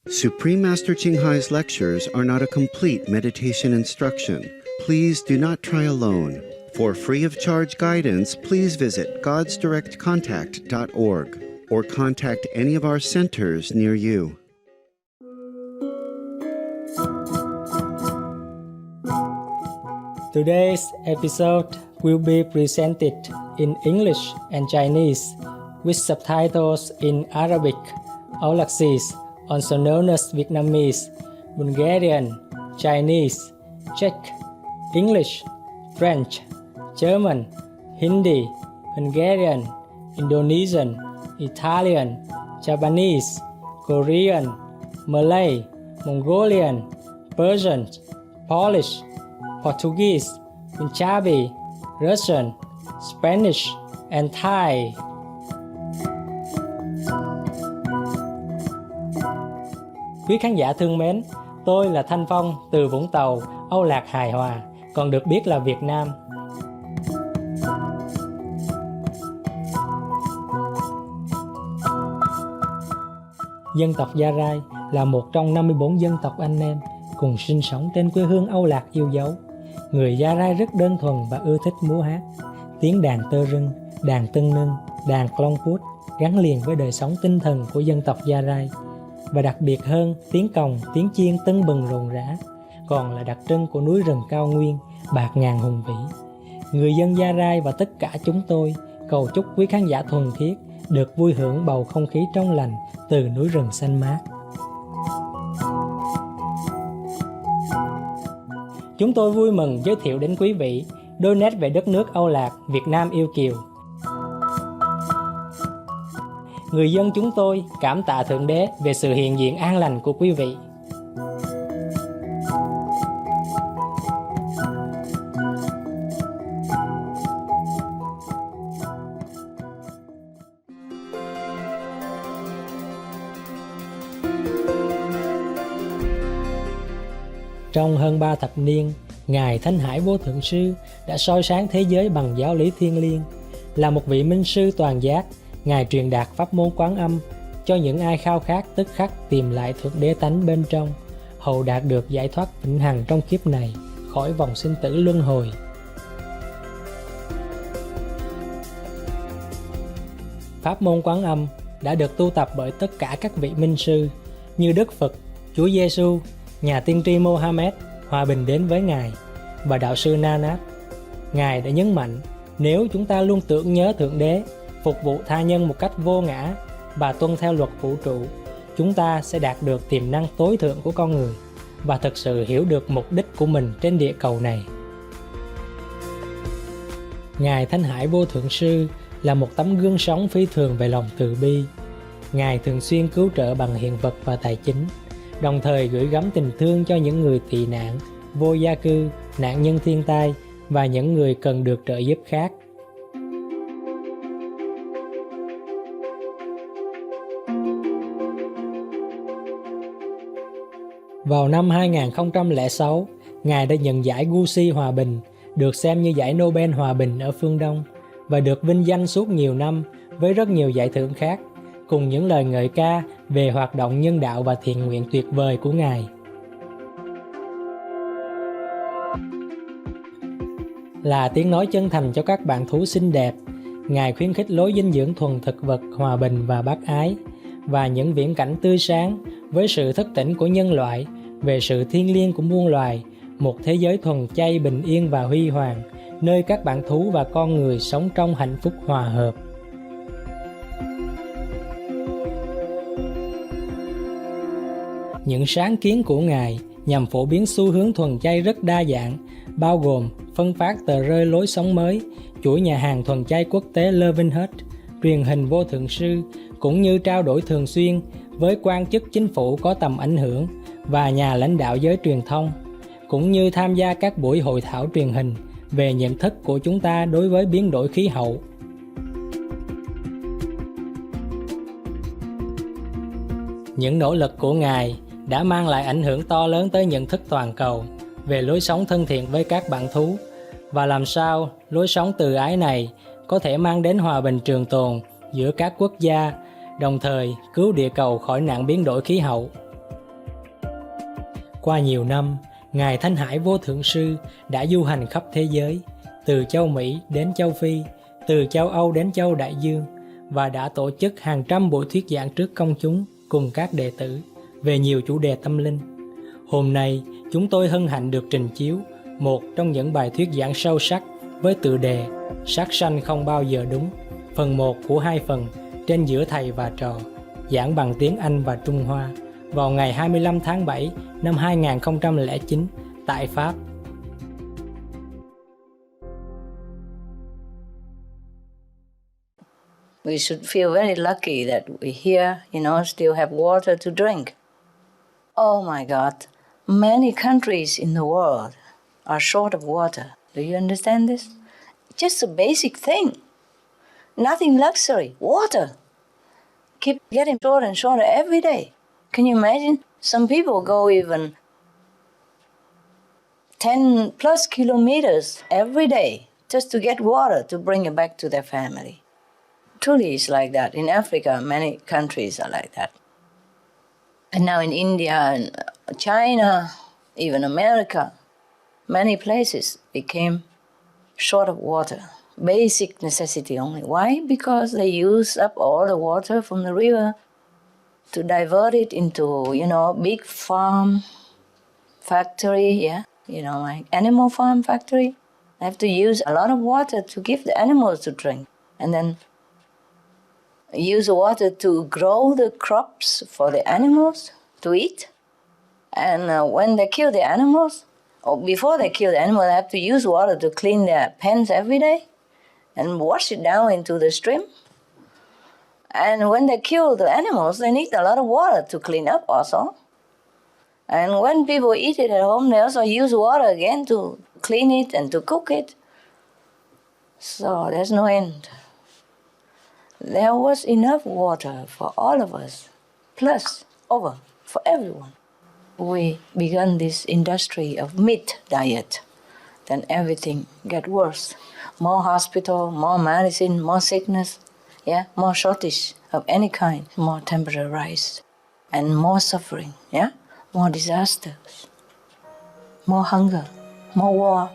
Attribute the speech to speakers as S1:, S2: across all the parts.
S1: Supreme Master Ching Hai's lectures are not a complete meditation instruction. Please do not try alone. For free of charge guidance, please visit godsdirectcontact.org or contact any of our centers near you.
S2: Today's episode will be presented in English and Chinese with subtitles in Arabic, Aulaxese, also known as Vietnamese, Bulgarian, Chinese, Czech, English, French, German, Hindi, Hungarian, Indonesian, Italian, Japanese, Korean, Malay, Mongolian, Persian, Polish, Portuguese, Punjabi, Russian, Spanish, and Thai. Quý khán giả thương mến, tôi là Thanh Phong từ Vũng Tàu, Âu Lạc Hài Hòa, còn được biết là Việt Nam. Dân tộc Gia Rai là một trong 54 dân tộc anh em cùng sinh sống trên quê hương Âu Lạc yêu dấu. Người Gia Rai rất đơn thuần và ưa thích múa hát. Tiếng đàn tơ rưng, đàn tưng nưng, đàn clong puốt gắn liền với đời sống tinh thần của dân tộc Gia Rai. Và đặc biệt hơn, tiếng còng, tiếng chiên tưng bừng rộn rã, còn là đặc trưng của núi rừng cao nguyên, bạt ngàn hùng vĩ. Người dân Gia Rai và tất cả chúng tôi cầu chúc quý khán giả thuần khiết được vui hưởng bầu không khí trong lành từ núi rừng xanh mát. Chúng tôi vui mừng giới thiệu đến quý vị đôi nét về đất nước Âu Lạc, Việt Nam yêu kiều. Người dân chúng tôi cảm tạ Thượng Đế về sự hiện diện an lành của quý vị. Trong hơn 3 thập niên, Ngài Thanh Hải Vô Thượng Sư đã soi sáng thế giới bằng giáo lý thiêng liêng. Là một vị minh sư toàn giác, Ngài truyền đạt pháp môn Quán Âm cho những ai khao khát tức khắc tìm lại Thượng Đế tánh bên trong, hầu đạt được giải thoát vĩnh hằng trong kiếp này, khỏi vòng sinh tử luân hồi. Pháp môn Quán Âm đã được tu tập bởi tất cả các vị minh sư như Đức Phật, Chúa Giêsu, nhà tiên tri Mohammed, hòa bình đến với Ngài, và đạo sư Nanak. Ngài đã nhấn mạnh, nếu chúng ta luôn tưởng nhớ Thượng Đế, phục vụ tha nhân một cách vô ngã và tuân theo luật vũ trụ, chúng ta sẽ đạt được tiềm năng tối thượng của con người và thực sự hiểu được mục đích của mình trên địa cầu này. Ngài Thanh Hải Vô Thượng Sư là một tấm gương sống phi thường về lòng từ bi. Ngài thường xuyên cứu trợ bằng hiện vật và tài chính, đồng thời gửi gắm tình thương cho những người tị nạn, vô gia cư, nạn nhân thiên tai và những người cần được trợ giúp khác. Vào năm 2006, Ngài đã nhận giải Gucci Hòa Bình, được xem như giải Nobel Hòa Bình ở phương Đông, và được vinh danh suốt nhiều năm với rất nhiều giải thưởng khác, cùng những lời ngợi ca về hoạt động nhân đạo và thiện nguyện tuyệt vời của Ngài. Là tiếng nói chân thành cho các bạn thú xinh đẹp, Ngài khuyến khích lối dinh dưỡng thuần thực vật, hòa bình và bác ái, và những viễn cảnh tươi sáng với sự thức tỉnh của nhân loại về sự thiêng liêng của muôn loài, một thế giới thuần chay, bình yên và huy hoàng, nơi các bạn thú và con người sống trong hạnh phúc hòa hợp. Những sáng kiến của Ngài nhằm phổ biến xu hướng thuần chay rất đa dạng, bao gồm phân phát tờ rơi lối sống mới, chuỗi nhà hàng thuần chay quốc tế Loving Hut, truyền hình Vô Thượng Sư, cũng như trao đổi thường xuyên với quan chức chính phủ có tầm ảnh hưởng và nhà lãnh đạo giới truyền thông, cũng như tham gia các buổi hội thảo truyền hình về nhận thức của chúng ta đối với biến đổi khí hậu. Những nỗ lực của Ngài đã mang lại ảnh hưởng to lớn tới nhận thức toàn cầu về lối sống thân thiện với các bạn thú, và làm sao lối sống từ ái này có thể mang đến hòa bình trường tồn giữa các quốc gia, đồng thời cứu địa cầu khỏi nạn biến đổi khí hậu. Qua nhiều năm, Ngài Thanh Hải Vô Thượng Sư đã du hành khắp thế giới, từ châu Mỹ đến châu Phi, từ châu Âu đến châu Đại Dương, và đã tổ chức hàng trăm buổi thuyết giảng trước công chúng cùng các đệ tử về nhiều chủ đề tâm linh. Hôm nay, chúng tôi hân hạnh được trình chiếu một trong những bài thuyết giảng sâu sắc với tựa đề Sát sanh không bao giờ đúng, phần 1 của 2 phần trên giữa thầy và trò, giảng bằng tiếng Anh và Trung Hoa vào ngày 25 tháng 7 năm 2009 tại Pháp.
S3: We should feel very lucky that we here, still have water to drink. Oh my God, many countries in the world are short of water. Do you understand this? Just a basic thing. Nothing luxury, water. Keep getting shorter and shorter every day. Can you imagine? Some people go even 10 plus kilometers every day just to get water to bring it back to their family. Truly it's like that. In Africa, many countries are like that. And now in India and China, even America, many places became short of water. Basic necessity only. Why? Because they use up all the water from the river to divert it into, big farm factory, like animal farm factory. They have to use a lot of water to give the animals to drink. And then use the water to grow the crops for the animals to eat. And when they kill the animals, or before they kill the animal, they have to use water to clean their pens every day and wash it down into the stream. And when they kill the animals, they need a lot of water to clean up also. And when people eat it at home, they also use water again to clean it and to cook it. So there's no end. There was enough water for all of us, plus over for everyone. We began this industry of meat diet. Then everything got worse. More hospital, more medicine, more sickness, more shortage of any kind, more temperature rise, and more suffering, more disasters, more hunger, more war.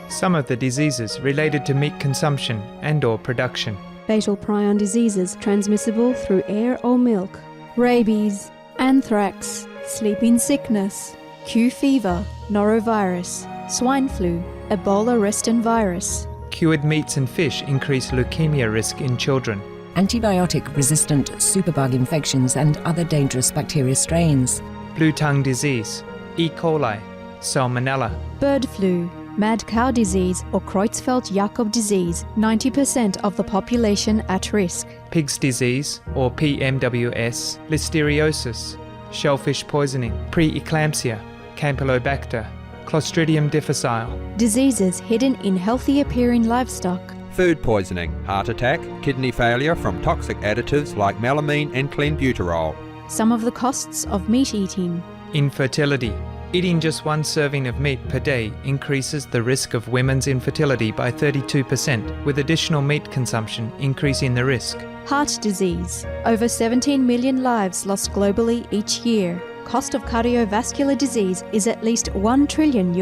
S4: Some of the diseases related to meat consumption and/or production.
S5: Fatal prion diseases transmissible through air or milk. Rabies, anthrax, sleeping sickness, Q fever, norovirus, swine flu, Ebola reston virus.
S4: Cured meats and fish increase leukemia risk in children.
S6: Antibiotic-resistant superbug infections and other dangerous bacteria strains.
S4: Blue tongue disease, E. coli, Salmonella.
S5: Bird flu, mad cow disease or Creutzfeldt-Jakob disease, 90% of the population at risk.
S4: Pig's disease, or PMWS, listeriosis, shellfish poisoning, preeclampsia, Campylobacter, Clostridium difficile.
S5: Diseases hidden in healthy-appearing livestock.
S7: Food poisoning, heart attack, kidney failure from toxic additives like melamine and clenbuterol.
S5: Some of the costs of meat eating.
S4: Infertility. Eating just one serving of meat per day increases the risk of women's infertility by 32%, with additional meat consumption increasing the risk.
S5: Heart disease. Over 17 million lives lost globally each year. Cost of cardiovascular disease is at least $1 trillion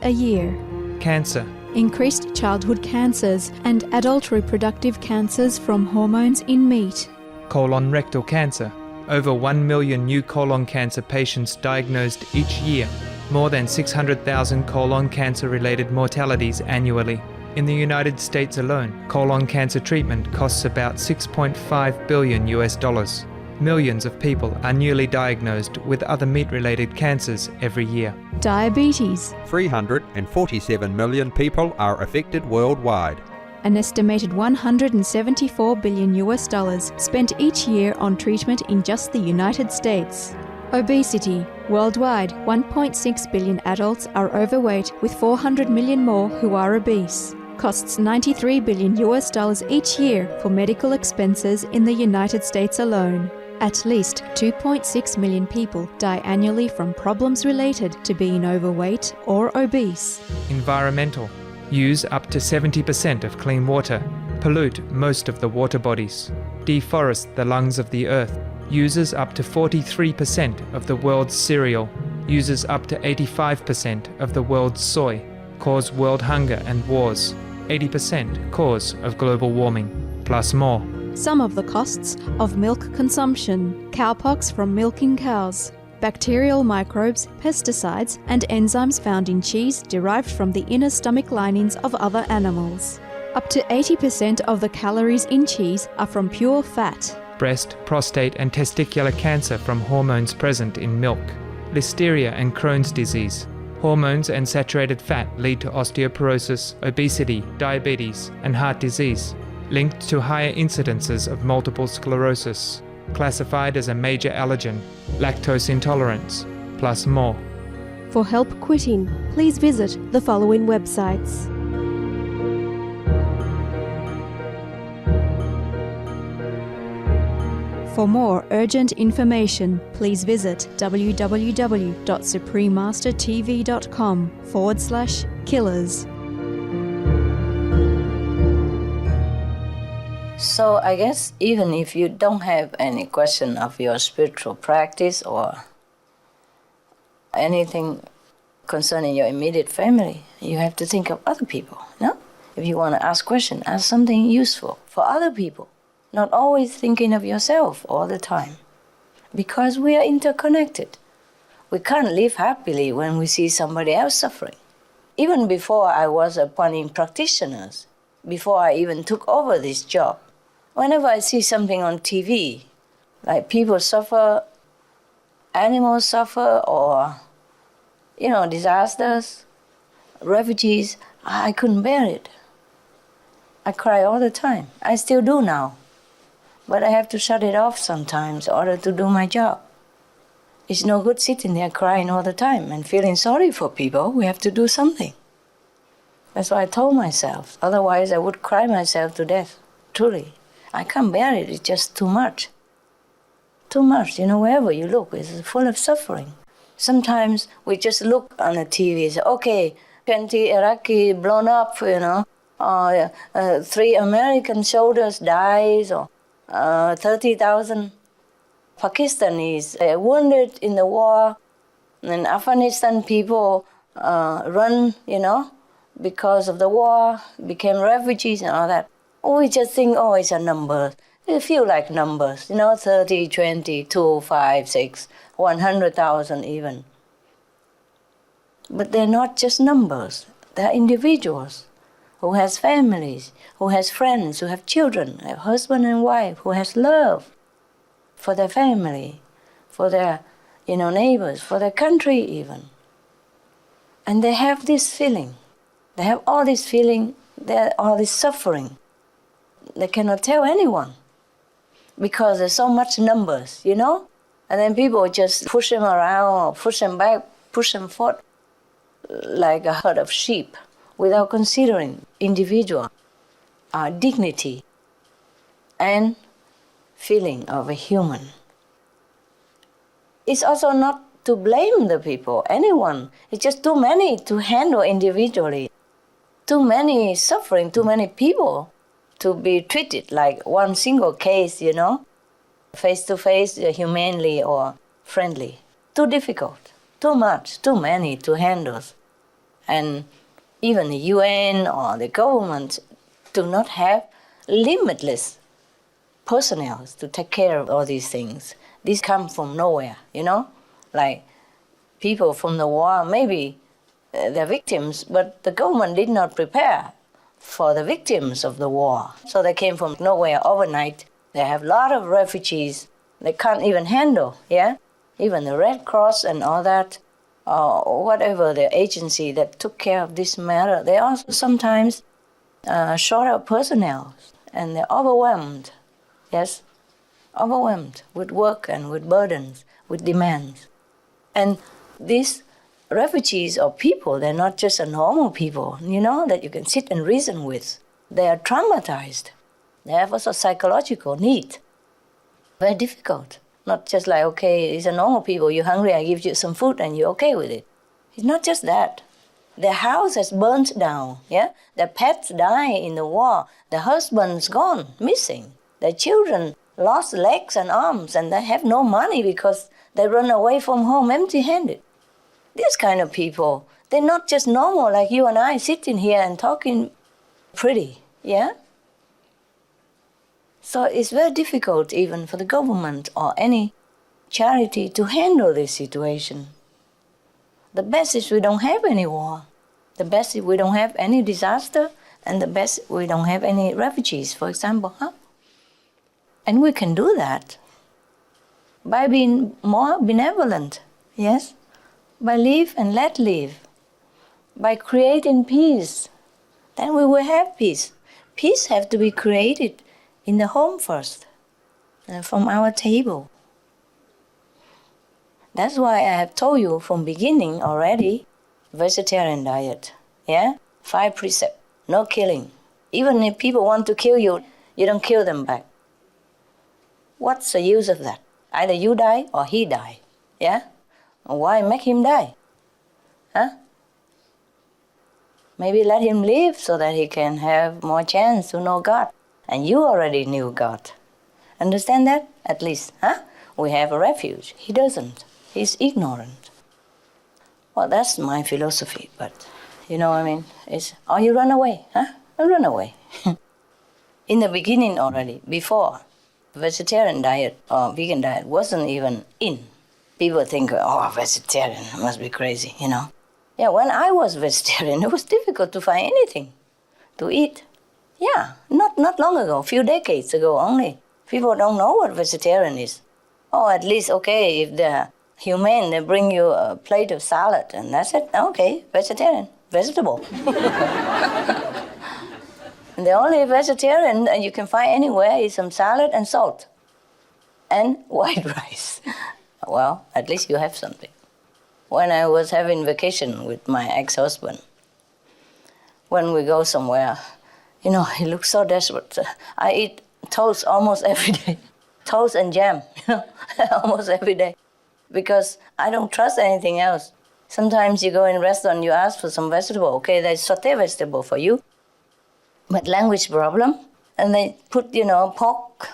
S5: a year.
S4: Cancer.
S5: Increased childhood cancers and adult reproductive cancers from hormones in meat.
S4: Colon rectal cancer. Over 1 million new colon cancer patients diagnosed each year. More than 600,000 colon cancer-related mortalities annually. In the United States alone, colon cancer treatment costs about $6.5 billion. Millions of people are newly diagnosed with other meat-related cancers every year.
S5: Diabetes.
S7: 347 million people are affected worldwide.
S5: An estimated $174 billion spent each year on treatment in just the United States. Obesity. Worldwide, 1.6 billion adults are overweight, with 400 million more who are obese. Costs $93 billion each year for medical expenses in the United States alone. At least 2.6 million people die annually from problems related to being overweight or obese.
S4: Environmental. Use up to 70% of clean water. Pollute most of the water bodies. Deforest the lungs of the earth. uses up to 43% of the world's cereal, uses up to 85% of the world's soy, cause world hunger and wars, 80% cause of global warming, plus more.
S5: Some of the costs of milk consumption: cowpox from milking cows, bacterial microbes, pesticides, and enzymes found in cheese derived from the inner stomach linings of other animals. Up to 80% of the calories in cheese are from pure fat.
S4: Breast, prostate, and testicular cancer from hormones present in milk. Listeria and Crohn's disease. Hormones and saturated fat lead to osteoporosis, obesity, diabetes, and heart disease, linked to higher incidences of multiple sclerosis, classified as a major allergen, lactose intolerance, plus more.
S8: For help quitting, please visit the following websites.
S5: For more urgent information, please visit www.suprememastertv.com/killers.
S3: So I guess even if you don't have any question of your spiritual practice or anything concerning your immediate family, you have to think of other people, no? If you want to ask questions, ask something useful for other people. Not always thinking of yourself all the time. Because we are interconnected. We can't live happily when we see somebody else suffering. Even before I was appointing practitioners, before I even took over this job, whenever I see something on TV, like people suffer, animals suffer, or, disasters, refugees, I couldn't bear it. I cry all the time. I still do now. But I have to shut it off sometimes in order to do my job. It's no good sitting there crying all the time and feeling sorry for people. We have to do something. That's what I told myself. Otherwise, I would cry myself to death. Truly. I can't bear it. It's just too much. Too much. Wherever you look, it's full of suffering. Sometimes we just look on the TV and say, okay, 20 Iraqi blown up, 3 American soldiers dies, or 30,000 Pakistanis wounded in the war, and Afghanistan people run, because of the war, became refugees and all that. We just think, it's a number. They feel like numbers, 30, 20, 2, 5, 6, 100,000 even. But they're not just numbers. They're individuals who has families, who has friends, who have children, a husband and wife, who has love for their family, for their, neighbors, for their country even. And they have this feeling. They have all this feeling, all this suffering. They cannot tell anyone because there's so much numbers, And then people just push them around or push them back, push them forth like a herd of sheep, without considering individual dignity and feeling of a human. It's also not to blame the people, anyone. It's just too many to handle individually. Too many suffering, too many people to be treated like one single case, face to face, humanely or friendly. Too difficult, too much, too many to handle. And even the UN or the government do not have limitless personnel to take care of all these things. These come from nowhere, Like people from the war, maybe they're victims, but the government did not prepare for the victims of the war. So they came from nowhere overnight. They have a lot of refugees they can't even handle, Even the Red Cross and all that, or whatever the agency that took care of this matter, they also sometimes short of personnel, and they're overwhelmed, overwhelmed with work and with burdens, with demands. And these refugees or people, they're not just a normal people, that you can sit and reason with. They are traumatized. They have also psychological need. Very difficult. Not just like, okay, it's a normal people, you're hungry, I give you some food and you're okay with it. It's not just that. Their house has burnt down, Their pets die in the war. Their husband's gone, missing. Their children lost legs and arms, and they have no money because they run away from home empty-handed. These kind of people, they're not just normal like you and I sitting here and talking pretty, yeah? So it's very difficult even for the government or any charity to handle this situation. The best is we don't have any war. The best is we don't have any disaster, and the best we don't have any refugees, for example, huh? And we can do that by being more benevolent, yes? By live and let live, by creating peace. Then we will have peace. Peace has to be created in the home first, from our table. That's why I have told you from beginning already, vegetarian diet, yeah? 5 precepts, no killing. Even if people want to kill you, you don't kill them back. What's the use of that? Either you die or he die, yeah? Why make him die? Huh? Maybe let him live so that he can have more chance to know God. And you already knew God. Understand that? At least, huh? We have a refuge. He doesn't. He's ignorant. Well, that's my philosophy, but you know what I mean? It's, oh, you run away, huh? Run away. In the beginning already, before, vegetarian diet or vegan diet wasn't even in. People think, oh, vegetarian must be crazy, you know. Yeah, when I was vegetarian, it was difficult to find anything to eat. Yeah, not long ago, a few decades ago only. People don't know what vegetarian is. Oh, at least, okay, if they're humane, they bring you a plate of salad, and that's it. Okay, vegetarian, vegetable. The only vegetarian that you can find anywhere is some salad and salt and white rice. Well, at least you have something. When I was having vacation with my ex-husband, when we go somewhere, you know, he looks so desperate. I eat toast almost every day. Toast and jam, you know, almost every day. Because I don't trust anything else. Sometimes you go in a restaurant, you ask for some vegetable. Okay, they saute vegetable for you. But language problem, and they put, you know, pork,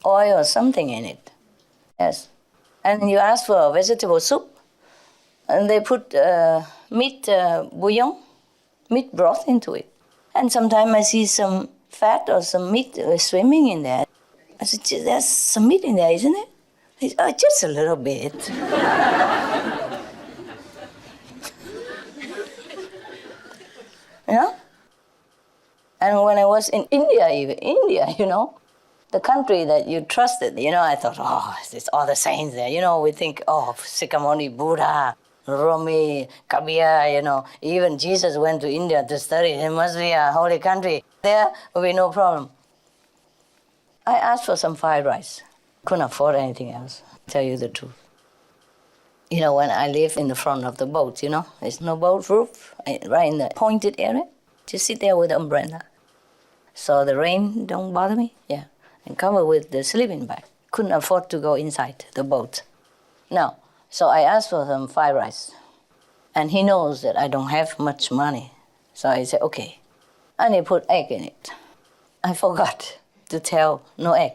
S3: oil or something in it. Yes. And you ask for vegetable soup, and they put meat bouillon, meat broth into it. And sometimes I see some fat or some meat swimming in there. I said, there's some meat in there, isn't it? He said, oh, just a little bit. You know? And when I was in India, you know, the country that you trusted, you know, I thought, oh, it's all the saints there. You know, we think, oh, Sikhamoni, Buddha, Rumi, Kabir, you know, even Jesus went to India to study. It must be a holy country. There will be no problem. I asked for some fried rice. Couldn't afford anything else, tell you the truth. You know, when I live in the front of the boat, you know, there's no boat roof, right in the pointed area. Just sit there with the umbrella. So the rain don't bother me, yeah. And cover with the sleeping bag. Couldn't afford to go inside the boat. No. So I asked for some fried rice. And he knows that I don't have much money. So I said, okay. And he put egg in it. I forgot to tell no egg.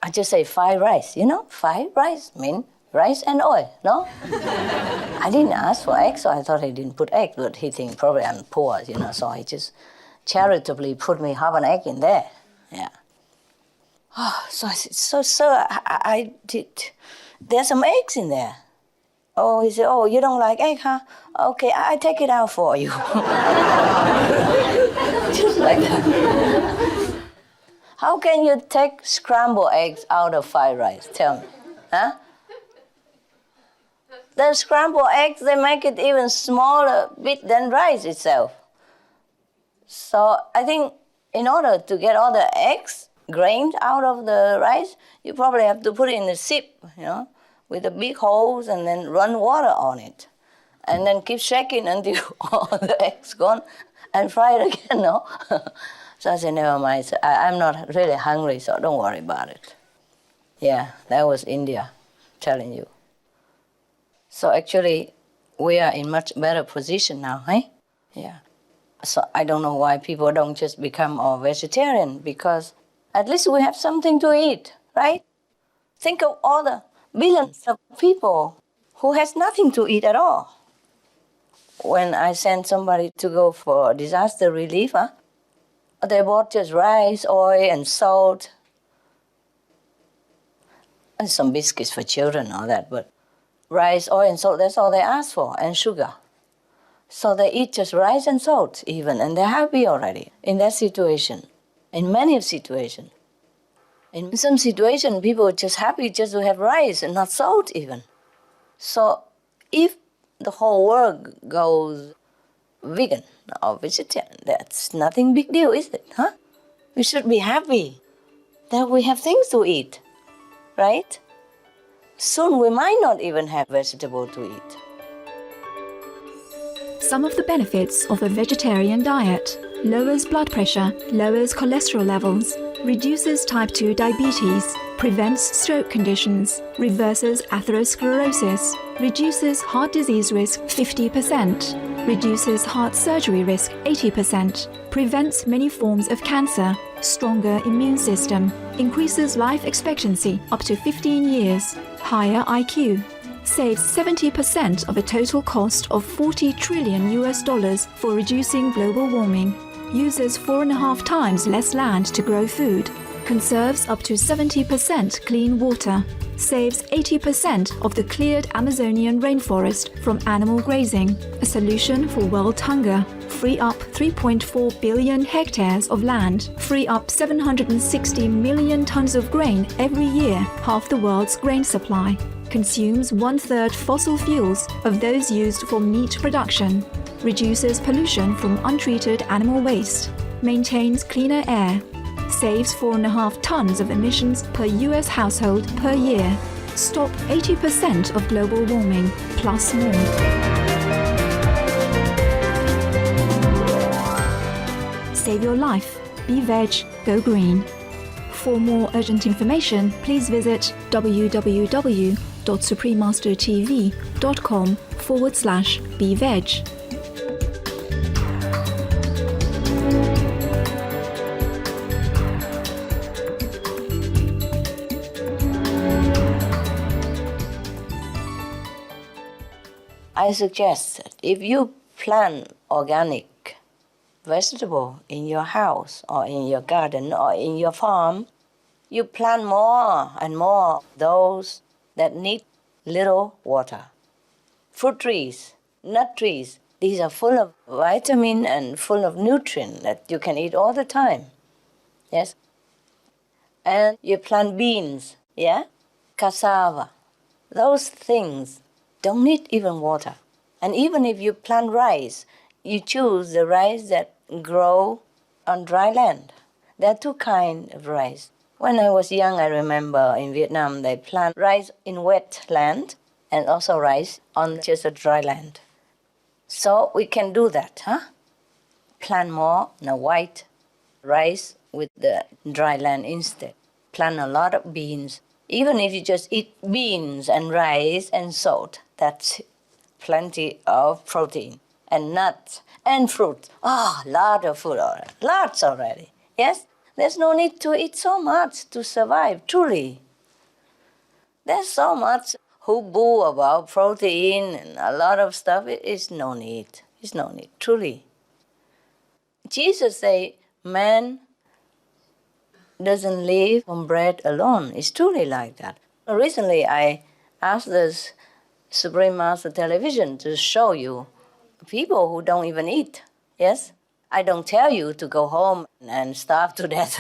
S3: I just say fried rice, you know? Fried rice means rice and oil, no? I didn't ask for egg, so I thought he didn't put egg. But he think probably I'm poor, you know, so he just charitably put me half an egg in there, yeah. Oh, so I said, so sir, I did, there's some eggs in there. Oh, he said, oh, you don't like egg, huh? Okay, I take it out for you. Just like that. How can you take scrambled eggs out of fried rice? Tell me, huh? The scrambled eggs, they make it even smaller bit than rice itself. So I think in order to get all the eggs grained out of the rice, you probably have to put it in a sieve, you know, with the big holes and then run water on it. And then keep shaking until all the eggs gone and fry it again, no? So I said, never mind, so I'm not really hungry, so don't worry about it. Yeah, that was India, telling you. So actually, we are in much better position now, eh? Yeah. So I don't know why people don't just become all vegetarian, because At least we have something to eat, right? Think of all the billions of people who has nothing to eat at all. When I send somebody to go for disaster relief, they bought just rice, oil, and salt, and some biscuits for children, all that, but rice, oil, and salt, that's all they ask for, and sugar. So they eat just rice and salt even, and they're happy already in that situation, in many situations. In some situations, people are just happy just to have rice and not salt even. So if the whole world goes vegan or vegetarian, that's nothing big deal, is it? Huh? We should be happy that we have things to eat, right? Soon we might not even have vegetable to eat.
S5: Some of the benefits of a vegetarian diet: lowers blood pressure, lowers cholesterol levels, reduces type 2 diabetes, prevents stroke conditions, reverses atherosclerosis, reduces heart disease risk 50%, reduces heart surgery risk 80%, prevents many forms of cancer, stronger immune system, increases life expectancy up to 15 years, higher IQ, saves 70% of a total cost of $40 trillion for reducing global warming, uses 4.5 times less land to grow food, conserves up to 70% clean water, saves 80% of the cleared Amazonian rainforest from animal grazing, a solution for world hunger, free up 3.4 billion hectares of land, free up 760 million tons of grain every year, half the world's grain supply, consumes 1/3 fossil fuels of those used for meat production, reduces pollution from untreated animal waste, maintains cleaner air, saves 4.5 tons of emissions per US household per year, stop 80% of global warming, plus more. Save your life. Be veg, go green. For more urgent information, please visit www.suprememastertv.com/beveg.
S3: I suggest that if you plant organic vegetable in your house or in your garden or in your farm, you plant more and more those that need little water. Fruit trees, nut trees, these are full of vitamin and full of nutrient that you can eat all the time. Yes? And you plant beans, yeah? Cassava. Those things don't need even water. And even if you plant rice, you choose the rice that grow on dry land. There are two kinds of rice. When I was young, I remember in Vietnam, they plant rice in wet land and also rice on just a dry land. So we can do that, huh? Plant more white rice with the dry land instead. Plant a lot of beans. Even if you just eat beans and rice and salt, that's plenty of protein. And nuts and fruit. Lot of food already. Lots already. Yes? There's no need to eat so much to survive, truly. There's so much hoopoo about protein and a lot of stuff. It is no need. It's no need, truly. Jesus said, man doesn't live on bread alone. It's truly like that. Recently, I asked the Supreme Master Television to show you people who don't even eat. Yes? I don't tell you to go home and starve to death.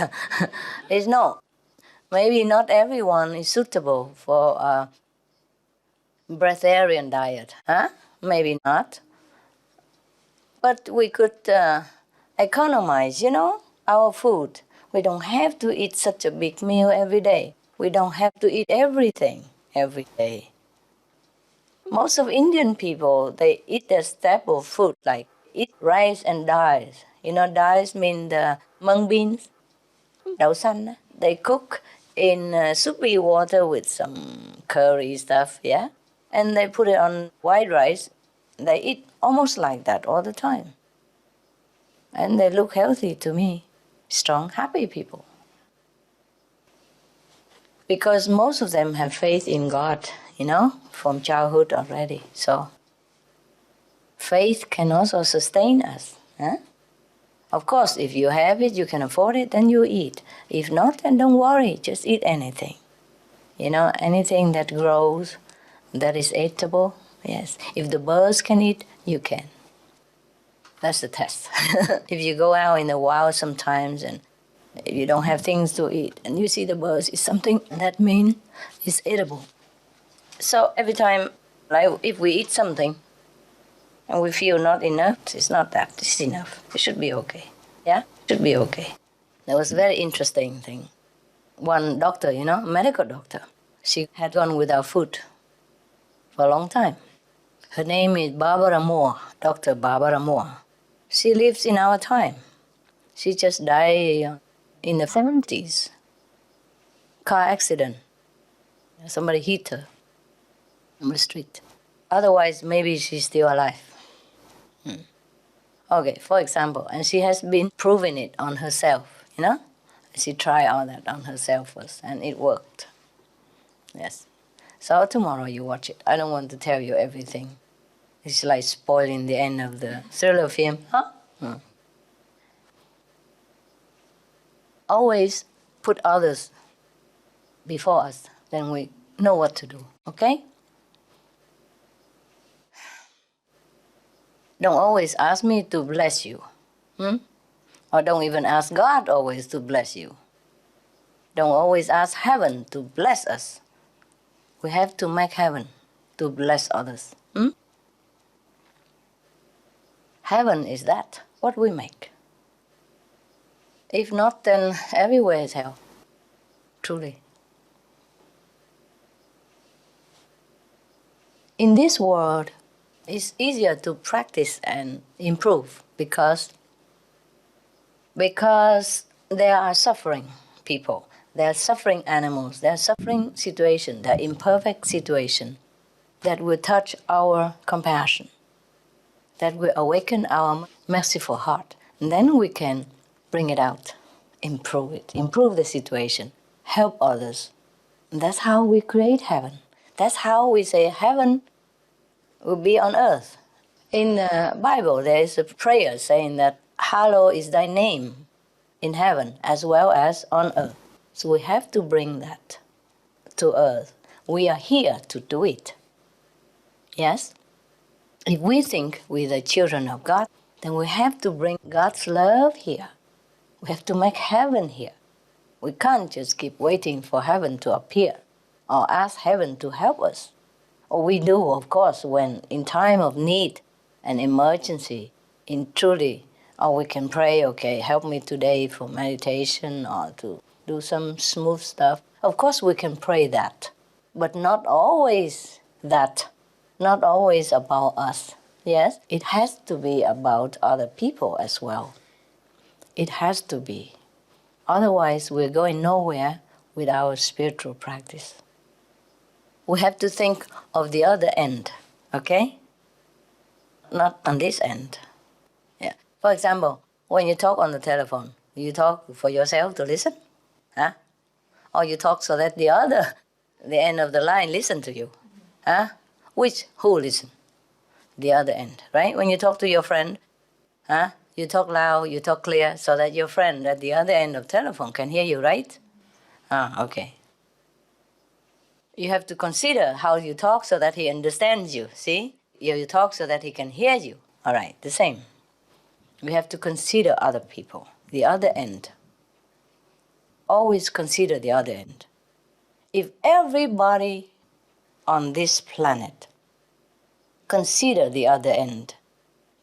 S3: It's no. Maybe not everyone is suitable for a breatharian diet. Huh? Maybe not. But we could economize, our food. We don't have to eat such a big meal every day. We don't have to eat everything every day. Most of Indian people, they eat their staple food, like eat rice and dals. Dals mean the mung beans, đậu xanh. They cook in soupy water with some curry stuff, yeah? And they put it on white rice. They eat almost like that all the time. And they look healthy to me. Strong, happy people. because most of them have faith in God, from childhood already. So faith can also sustain us. Huh? Of course, if you have it, you can afford it, then you eat. If not, then don't worry, just eat anything. Anything that grows, that is eatable, yes. If the birds can eat, you can. That's the test. If you go out in the wild sometimes and if you don't have things to eat and you see the birds, it's something that means it's edible. So every time, like if we eat something and we feel not enough, it's not that, it's enough. It should be okay. Yeah? It should be okay. That was a very interesting thing. One doctor, medical doctor, she had gone without food for a long time. Her name is Barbara Moore, Dr. Barbara Moore. She lives in our time. She just died in the 70s. Car accident. Somebody hit her on the street. Otherwise, maybe she's still alive. Okay, for example, and she has been proving it on herself, She tried all that on herself first, and it worked. Yes. So tomorrow you watch it. I don't want to tell you everything. It's like spoiling the end of the thriller film. Huh? Always put others before us, then we know what to do, okay? Don't always ask me to bless you. Or don't even ask God always to bless you. Don't always ask heaven to bless us. We have to make heaven to bless others. Heaven is that, what we make. If not, then everywhere is hell. Truly. In this world, it's easier to practice and improve because there are suffering people, there are suffering animals, there are suffering situations, there are imperfect situations that will touch our compassion, that will awaken our merciful heart. And then we can bring it out, improve it, improve the situation, help others. And that's how we create heaven. That's how we say heaven will be on earth. In the Bible, there is a prayer saying that, hallowed is thy name in heaven as well as on earth. So we have to bring that to earth. We are here to do it. Yes? If we think we're the children of God, then we have to bring God's love here. We have to make heaven here. We can't just keep waiting for heaven to appear or ask heaven to help us. Or we do, of course, when in time of need and emergency, or we can pray, okay, help me today for meditation or to do some smooth stuff. Of course, we can pray that, but not always that, not always about us. Yes, it has to be about other people as well. It has to be. Otherwise, we're going nowhere with our spiritual practice. We have to think of the other end, okay? Not on this end. Yeah. For example, when you talk on the telephone, you talk for yourself to listen, huh? Or you talk so that the end of the line listen to you, huh? Who listen? The other end, right? When you talk to your friend, huh? You talk loud, you talk clear, so that your friend at the other end of the telephone can hear you, right? Okay. You have to consider how you talk so that he understands you, see? You talk so that he can hear you. All right, the same. We have to consider other people, the other end. Always consider the other end. If everybody on this planet consider the other end,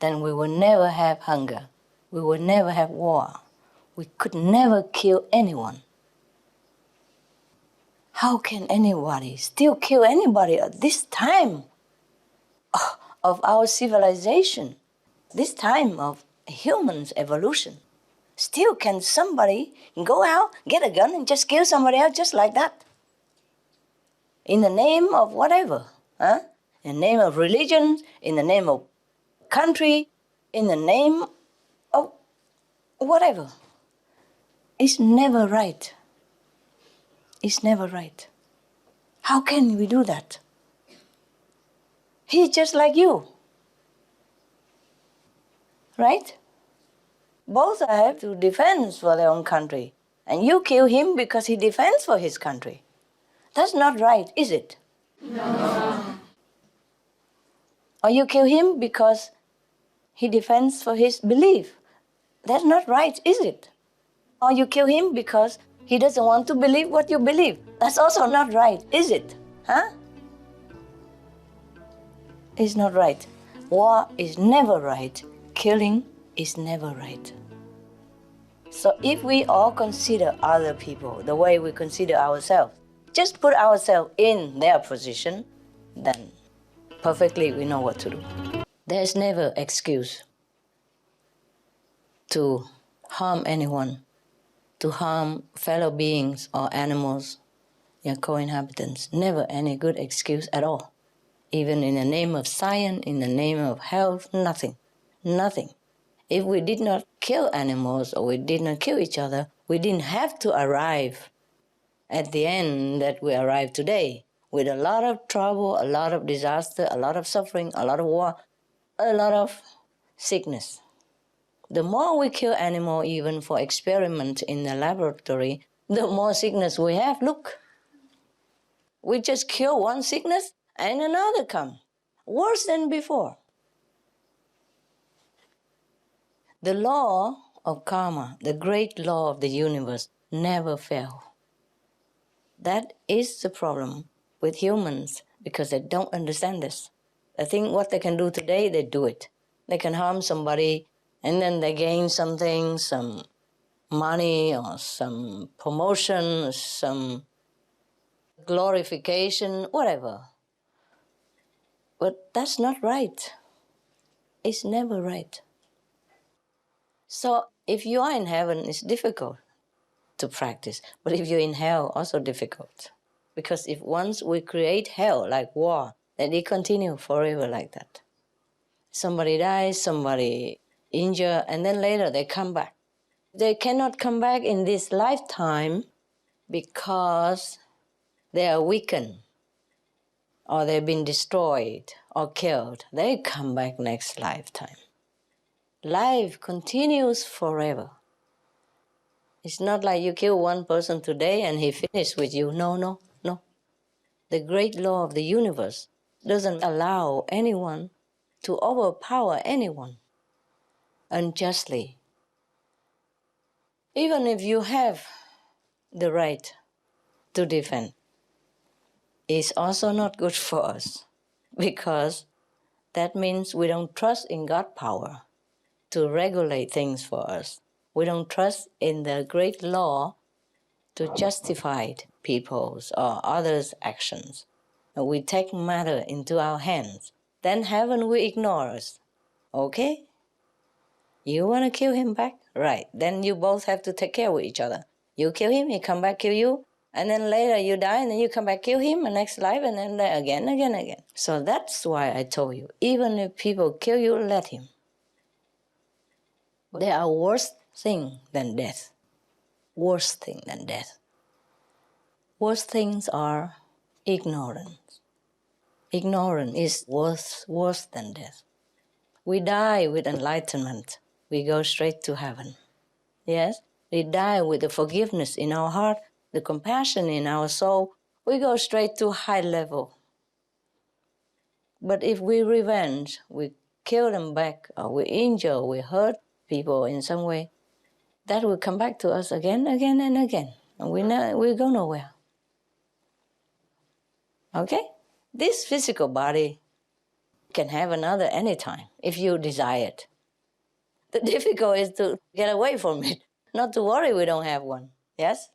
S3: then we will never have hunger. We will never have war. We could never kill anyone. How can anybody still kill anybody at this time of our civilization, this time of humans' evolution? Still can somebody go out, get a gun, and just kill somebody else just like that? In the name of whatever, huh? In the name of religion, in the name of country, in the name of whatever. It's never right. It's never right. How can we do that? He's just like you. Right? Both have to defend for their own country. And you kill him because he defends for his country. That's not right, is it? No. Or you kill him because he defends for his belief. That's not right, is it? Or you kill him because he doesn't want to believe what you believe. That's also not right, is it? Huh? It's not right. War is never right. Killing is never right. So if we all consider other people the way we consider ourselves, just put ourselves in their position, then perfectly we know what to do. There's never excuse to harm anyone, to harm fellow beings or animals, your co-inhabitants. Never any good excuse at all. Even in the name of science, in the name of health, nothing. Nothing. If we did not kill animals or we did not kill each other, we didn't have to arrive at the end that we arrive today, with a lot of trouble, a lot of disaster, a lot of suffering, a lot of war, a lot of sickness. The more we kill animals, even for experiment in the laboratory, the more sickness we have. Look, we just kill one sickness and another comes, worse than before. The law of karma, the great law of the universe, never fails. That is the problem with humans, because they don't understand this. They think what they can do today, they do it. They can harm somebody, and then they gain something, some money or some promotion, some glorification, whatever. But that's not right. It's never right. So if you are in heaven, it's difficult to practice. But if you're in hell, also difficult. Because if once we create hell, like war, then it continues forever like that. Somebody dies, somebody injured, and then later they come back. They cannot come back in this lifetime because they are weakened, or they've been destroyed or killed. They come back next lifetime. Life continues forever. It's not like you kill one person today and he finished with you. No, no, no. The great law of the universe doesn't allow anyone to overpower anyone unjustly. Even if you have the right to defend, it's also not good for us, because that means we don't trust in God's power to regulate things for us. We don't trust in the great law to justify people's or others' actions. We take matter into our hands. Then heaven will ignore us. Okay? You want to kill him back? Right. Then you both have to take care of each other. You kill him, he come back, kill you, and then later you die, and then you come back, kill him, and next life, and then again. So that's why I told you, even if people kill you, let him. There are worse things than death. Worse thing than death. Worst things are ignorance. Ignorance is worse than death. We die with enlightenment. We go straight to heaven. Yes? We die with the forgiveness in our heart, the compassion in our soul. We go straight to high level. But if we revenge, we kill them back, or we injure, we hurt people in some way, that will come back to us again and again. And we go nowhere. Okay? This physical body can have another anytime if you desire it. The difficult is to get away from it, not to worry we don't have one. Yes?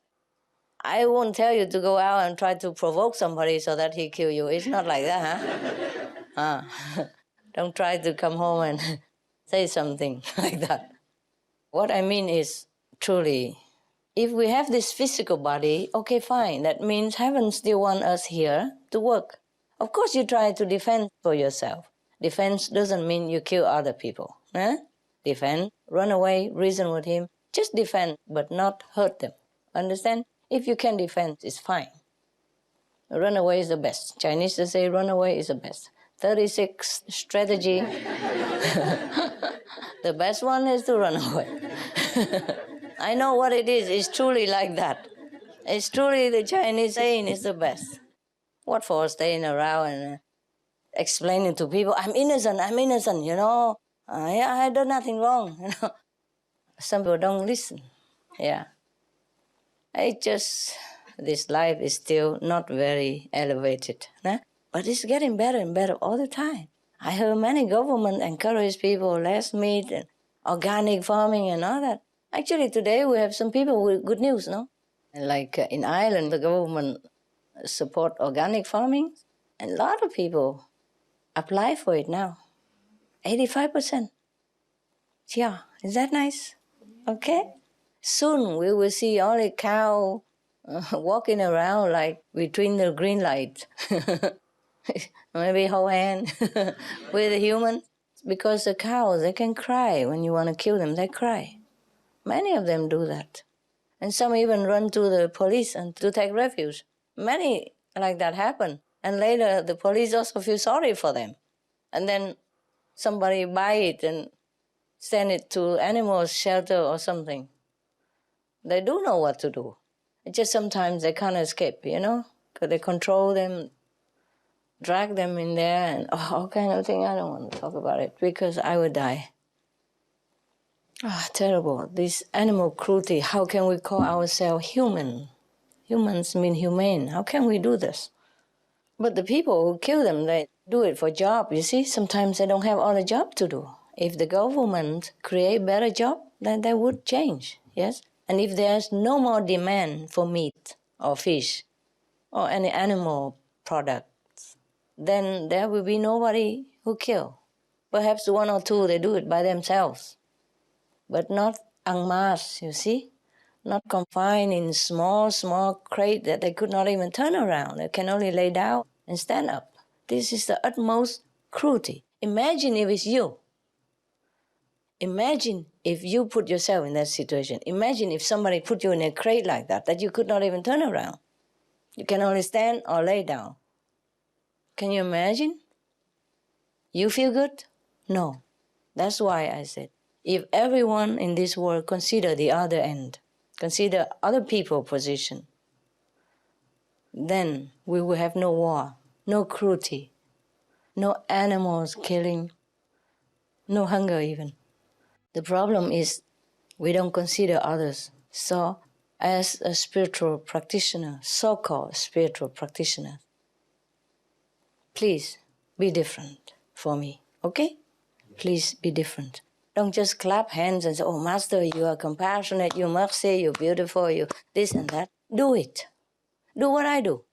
S3: I won't tell you to go out and try to provoke somebody so that he kill you. It's not like that, huh? Don't try to come home and say something like that. What I mean is, truly, if we have this physical body, okay, fine. That means heaven still wants us here to work. Of course, you try to defend for yourself. Defense doesn't mean you kill other people. Defend, run away, reason with him. Just defend, but not hurt them. Understand? If you can defend, it's fine. Run away is the best. Chinese say run away is the best. 36 strategy. The best one is to run away. I know what it is. It's truly like that. It's truly the Chinese saying is the best. What for staying around and explaining to people, I'm innocent, you know. I done nothing wrong, you know. Some people don't listen. Yeah. This life is still not very elevated. Nah? But it's getting better and better all the time. I heard many governments encourage people, less meat and organic farming and all that. Actually, today we have some people with good news, no? Like in Ireland, the government support organic farming, and a lot of people apply for it now. 85%. Yeah, is that nice? Okay. Soon we will see only cow walking around like between the green light. Maybe hold hand with a human. Because the cows, they can cry when you want to kill them, they cry. Many of them do that. And some even run to the police and to take refuge. Many like that happen. And later the police also feel sorry for them. And then somebody buy it and send it to animal shelter or something. They do know what to do. It's just sometimes they can't escape, you know? Because they control them, drag them in there, and all kind of thing. I don't want to talk about it because I would die. Terrible. This animal cruelty, how can we call ourselves human? Humans mean humane. How can we do this? But the people who kill them, they do it for job, you see? Sometimes they don't have all the job to do. If the government create better job, then they would change, yes? And if there's no more demand for meat or fish or any animal products, then there will be nobody who kill. Perhaps one or two, they do it by themselves. But not en masse, you see? Not confined in small crate that they could not even turn around. They can only lay down and stand up. This is the utmost cruelty. Imagine if it's you. Imagine if you put yourself in that situation. Imagine if somebody put you in a crate like that you could not even turn around. You can only stand or lay down. Can you imagine? You feel good? No. That's why I said, if everyone in this world consider the other end, consider other people's position, then we will have no war, no cruelty, no animals killing, no hunger even. The problem is we don't consider others. So as a spiritual practitioner, so-called spiritual practitioner, please be different for me, okay? Please be different. Don't just clap hands and say, oh, Master, you are compassionate, you mercy, you're beautiful, you this and that. Do it. Do what I do.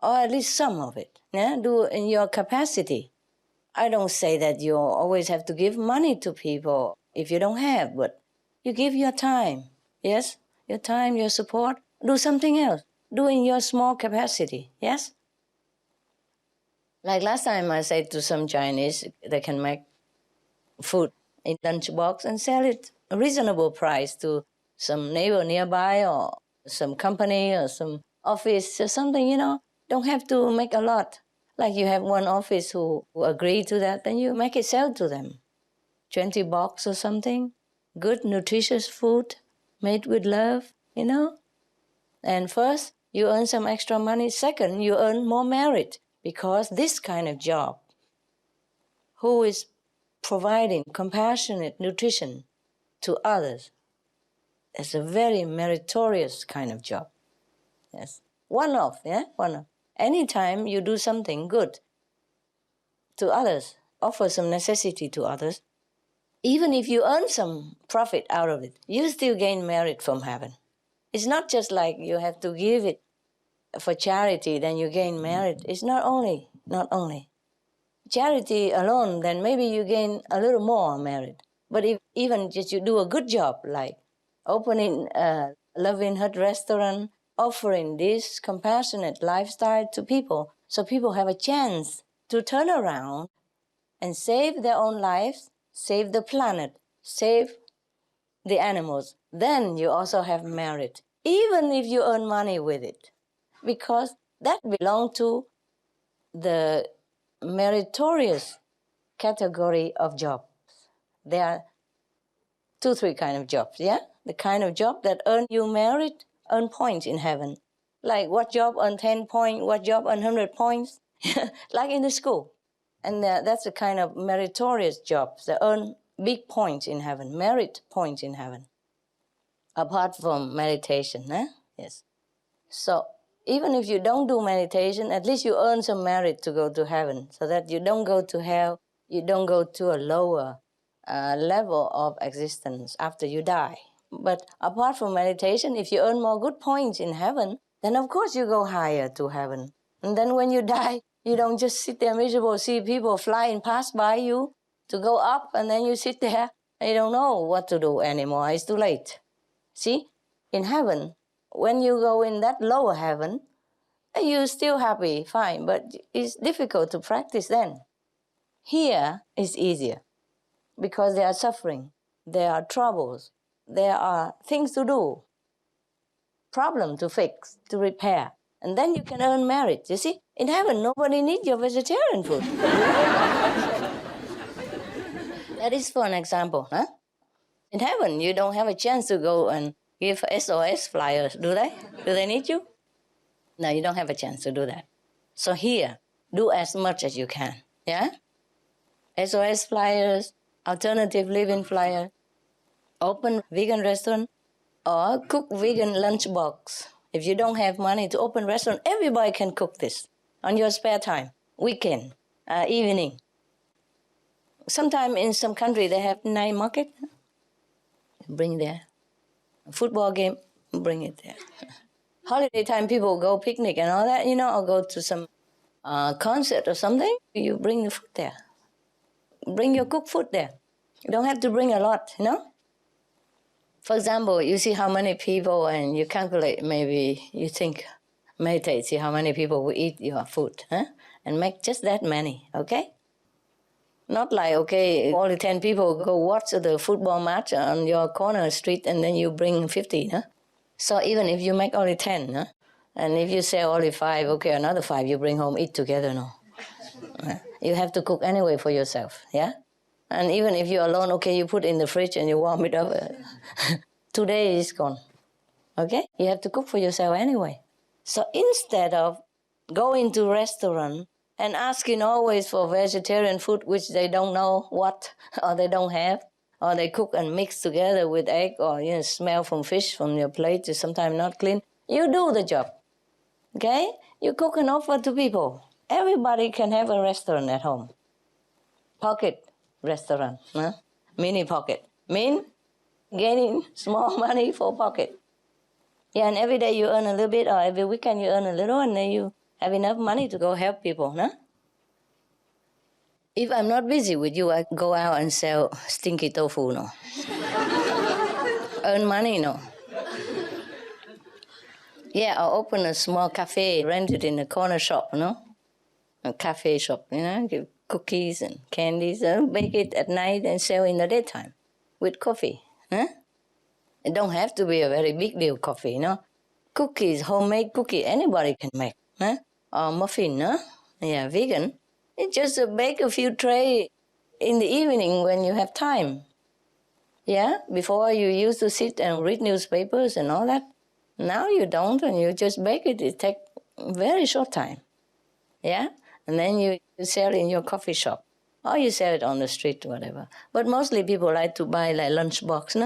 S3: Or at least some of it. Yeah? Do in your capacity. I don't say that you always have to give money to people if you don't have, but you give your time. Yes? Your time, your support. Do something else. Do in your small capacity. Yes? Like last time I said to some Chinese, they can make food in lunchbox and sell it a reasonable price to some neighbor nearby or some company or some office or something, you know. Don't have to make a lot. Like you have one office who agree to that, then you make it sell to them. 20 bucks or something. Good, nutritious food made with love, you know. And first, you earn some extra money. Second, you earn more merit because this kind of job, who is providing compassionate nutrition to others, is a very meritorious kind of job. Yes. One-off. Anytime you do something good to others, offer some necessity to others, even if you earn some profit out of it, you still gain merit from heaven. It's not just like you have to give it for charity, then you gain merit. It's not only. Charity alone, then maybe you gain a little more merit. But if even just you do a good job, like opening a loving hut restaurant, offering this compassionate lifestyle to people, so people have a chance to turn around and save their own lives, save the planet, save the animals, then you also have merit. even if you earn money with it, because that belongs to the meritorious category of jobs. There are 2-3 kind of jobs, yeah? The kind of job that earn you merit, earn points in heaven. Like what job earn 10 points, what job earn 100 points, like in the school. And that's the kind of meritorious jobs that earn big points in heaven, merit points in heaven. Apart from meditation, eh? Yes. So even if you don't do meditation, at least you earn some merit to go to heaven, so that you don't go to hell, you don't go to a lower level of existence after you die. But apart from meditation, if you earn more good points in heaven, then of course you go higher to heaven. And then when you die, you don't just sit there miserable, see people flying past by you to go up, and then you sit there and you don't know what to do anymore. It's too late. See, in heaven, when you go in that lower heaven, you're still happy, fine, but it's difficult to practice then. Here is easier because there are suffering, there are troubles, there are things to do, problem to fix, to repair, and then you can earn merit. You see, in heaven, nobody needs your vegetarian food. That is for an example, huh? In heaven, you don't have a chance to go and give SOS flyers, do they? Do they need you? No, you don't have a chance to do that. So here, do as much as you can, yeah? SOS flyers, alternative living flyer, open vegan restaurant, or cook vegan lunchbox. If you don't have money to open restaurant, everybody can cook this on your spare time, weekend, evening. Sometime in some country they have night market. Bring there. A football game, bring it there. Holiday time, people go picnic and all that, or go to some concert or something. You bring the food there. Bring your cooked food there. You don't have to bring a lot, For example, you see how many people, and you calculate, maybe you think, meditate, see how many people will eat your food, and make just that many, okay? Not like, okay, only 10 people go watch the football match on your corner street and then you bring 50, So even if you make only 10, and if you sell only 5, okay, another 5 you bring home, eat together, no. You have to cook anyway for yourself, yeah? And even if you're alone, okay, you put it in the fridge and you warm it up. 2 days is gone, okay? You have to cook for yourself anyway. So instead of going to restaurant and asking always for vegetarian food, which they don't know what, or they don't have, or they cook and mix together with egg, or smell from fish from your plate is sometimes not clean, you do the job, okay? You cook and offer to people. Everybody can have a restaurant at home. Pocket restaurant, mini pocket. Mean gaining small money for pocket. Yeah, and every day you earn a little bit, or every weekend you earn a little, and then you have enough money to go help people, If I'm not busy with you, I go out and sell stinky tofu, no? Earn money, no? Yeah, I'll open a small cafe, rent it in a corner shop, A cafe shop, give cookies and candies, bake it at night and sell in the daytime with coffee, It don't have to be a very big deal coffee, Cookies, homemade cookie, anybody can make, Or muffin, Yeah, vegan. You just bake a few trays in the evening when you have time. Yeah, before you used to sit and read newspapers and all that. Now you don't, and you just bake it. It takes a very short time. Yeah, and then you sell it in your coffee shop. Or you sell it on the street, whatever. But mostly people like to buy like lunchbox,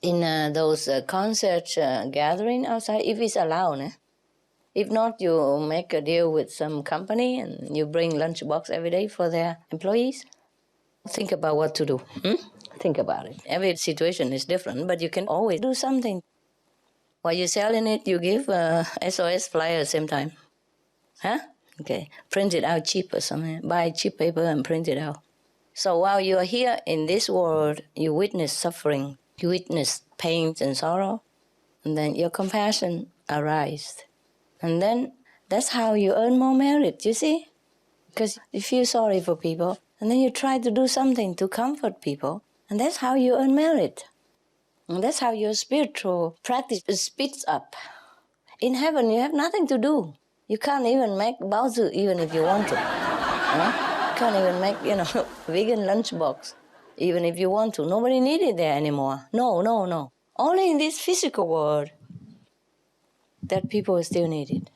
S3: In those concert gathering outside, if it's allowed, If not, you make a deal with some company and you bring lunchbox every day for their employees. Think about what to do. Think about it. Every situation is different, but you can always do something. While you're selling it, you give SOS flyer at the same time. Okay. Print it out cheap or something. Buy cheap paper and print it out. So while you are here in this world, you witness suffering, you witness pain and sorrow, and then your compassion arises. And then that's how you earn more merit, you see? Because you feel sorry for people, and then you try to do something to comfort people, and that's how you earn merit. And that's how your spiritual practice speeds up. In heaven, you have nothing to do. You can't even make baozi even if you want to. You can't even make, vegan lunchbox even if you want to. Nobody needs it there anymore. No. Only in this physical world that people still need it.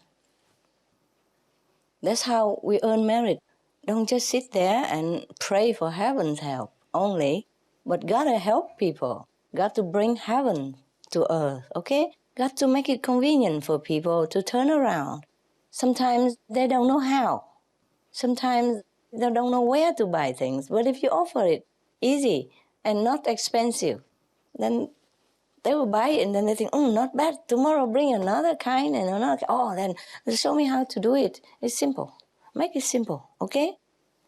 S3: That's how we earn merit. Don't just sit there and pray for heaven's help only, but gotta help people. Got to bring heaven to earth, okay? Got to make it convenient for people to turn around. Sometimes they don't know how. Sometimes they don't know where to buy things. But if you offer it easy and not expensive, then they will buy it and then they think, not bad. Tomorrow bring another kind and another. Then show me how to do it. It's simple. Make it simple, okay?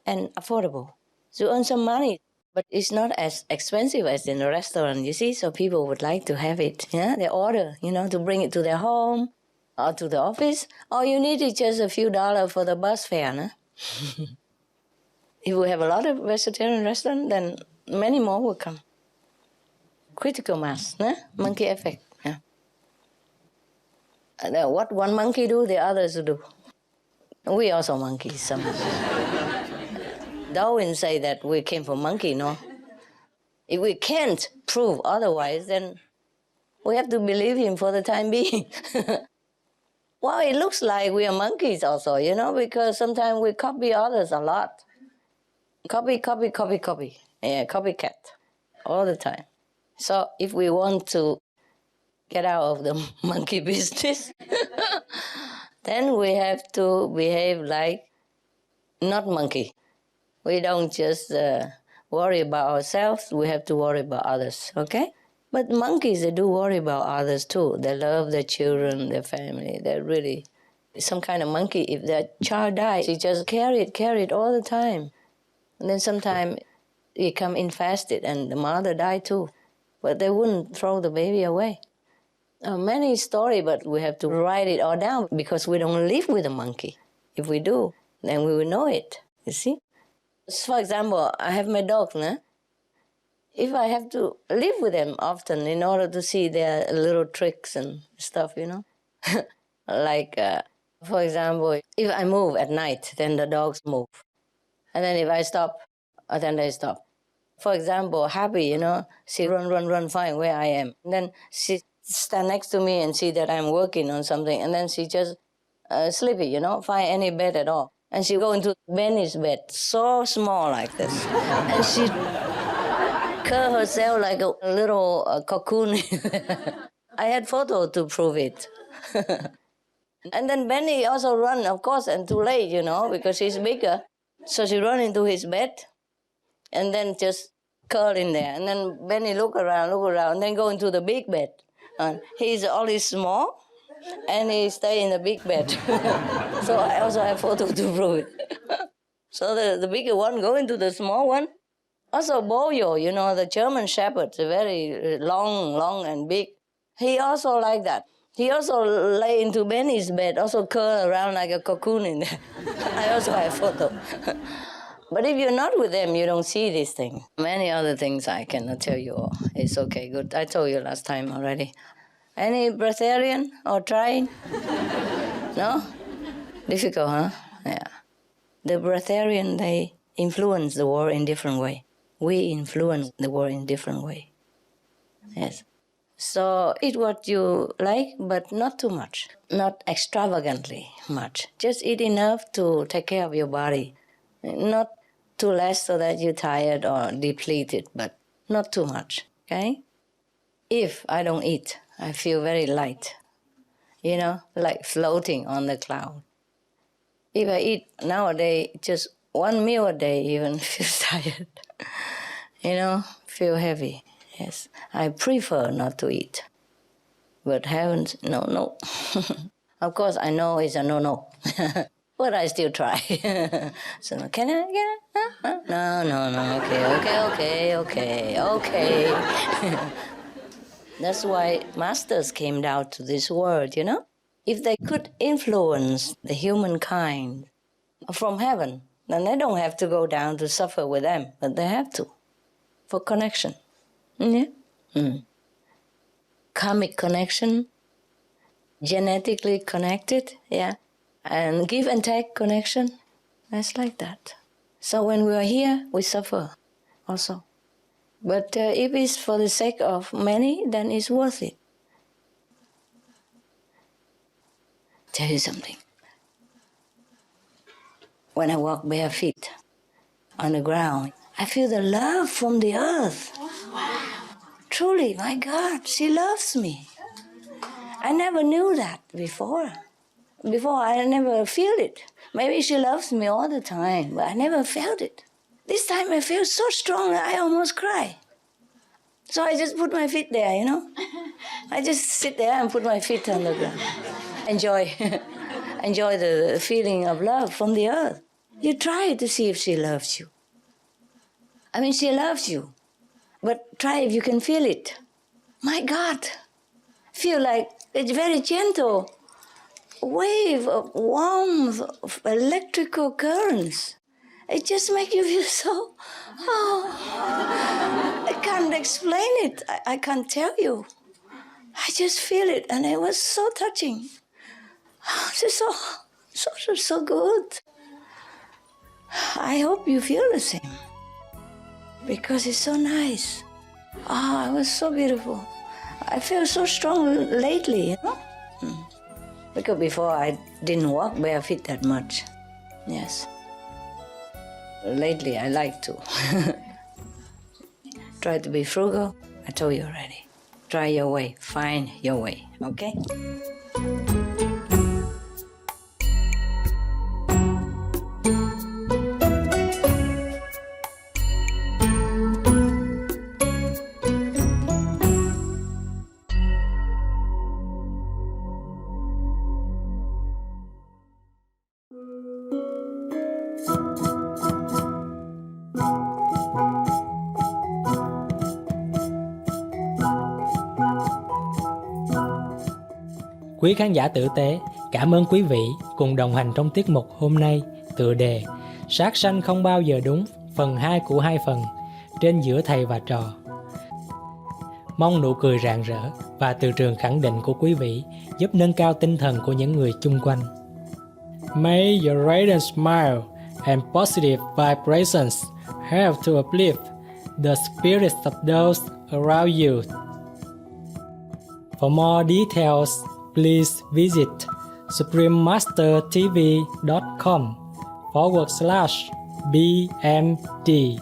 S3: And affordable. So earn some money. But it's not as expensive as in a restaurant, you see? So people would like to have it. Yeah, they order, to bring it to their home or to the office. All you need is just a few dollars for the bus fare, no? If we have a lot of vegetarian restaurants, then many more will come. Critical mass, no? Monkey effect. Yeah. What one monkey do, the others do. We also monkeys somehow. Darwin say that we came from monkey, no? If we can't prove otherwise, then we have to believe him for the time being. Well, it looks like we are monkeys also, because sometimes we copy others a lot. Copy. Yeah, copycat all the time. So if we want to get out of the monkey business, then we have to behave like not monkey. We don't just worry about ourselves, we have to worry about others, okay? But monkeys, they do worry about others too. They love their children, their family. They're really some kind of monkey. If their child dies, he just carry it all the time. And then sometimes he come infested and the mother died too. But they wouldn't throw the baby away. Many stories, but we have to write it all down because we don't live with a monkey. If we do, then we will know it, you see? For example, I have my dogs, no? If I have to live with them often in order to see their little tricks and stuff, like, for example, if I move at night, then the dogs move. And then if I stop, then they stop. For example, Happy, she run, find where I am. And then she stand next to me and see that I'm working on something. And then she just sleepy, find any bed at all. And she go into Benny's bed, so small like this. And she curl herself like a little cocoon. I had photo to prove it. And then Benny also run, of course, and too late, because he's bigger. So she run into his bed and then just curl in there. And then Benny look around, and then go into the big bed. And he's only small. And he stay in the big bed. So I also have photo to prove it. So the bigger one go into the small one. Also Boyo, the German Shepherd, very long and big. He also like that. He also lay into Benny's bed, also curl around like a cocoon in there. I also have photo. But if you're not with them, you don't see these things. Many other things I cannot tell you all. It's okay, good. I told you last time already. Any breatharian or trying? No? Difficult, huh? Yeah. The breatharian, they influence the world in different way. We influence the world in different way. Yes. So eat what you like, but not too much. Not extravagantly much. Just eat enough to take care of your body. Not too less so that you're tired or depleted, but not too much, okay? If I don't eat, I feel very light, like floating on the cloud. If I eat nowadays just one meal a day, even feel tired, feel heavy. Yes, I prefer not to eat. But heavens, no. Of course, I know it's a no. But I still try. So, can I? No. Okay. That's why masters came down to this world, If they could influence the humankind from heaven, then they don't have to go down to suffer with them, but they have to, for connection. Yeah? karmic connection, genetically connected, yeah, and give and take connection. That's like that. So when we are here, we suffer also. But if it's for the sake of many, then it's worth it. Tell you something. When I walk bare feet on the ground, I feel the love from the earth. Truly, my God, she loves me. I never knew that before. Before, I never feel it. Maybe she loves me all the time, but I never felt it. This time I feel so strong that I almost cry. So I just put my feet there, you know. I just sit there and put my feet on the ground. Enjoy the feeling of love from the earth. You try to see if she loves you. I mean, she loves you, but try if you can feel it. My God, feel like a very gentle wave of warmth, of electrical currents. It just makes you feel so, I can't explain it. I can't tell you. I just feel it, and it was so touching. It's so good. I hope you feel the same, because it's so nice. It was so beautiful. I feel so strong lately, you know? Because before I didn't walk bare feet that much. Yes. Lately I like to. Try to be frugal. I told you already. Try your way. Find your way. Okay?
S2: Quý khán giả tử tế, cảm ơn quý vị cùng đồng hành trong tiết mục hôm nay, tựa đề Sát sanh không bao giờ đúng, phần 2 của 2 phần, trên giữa thầy và trò. Mong nụ cười rạng rỡ và từ trường khẳng định của quý vị giúp nâng cao tinh thần của những người chung quanh. May your radiant smile and positive vibrations help to uplift the spirits of those around you. For more details, please visit suprememastertv.com/BMD.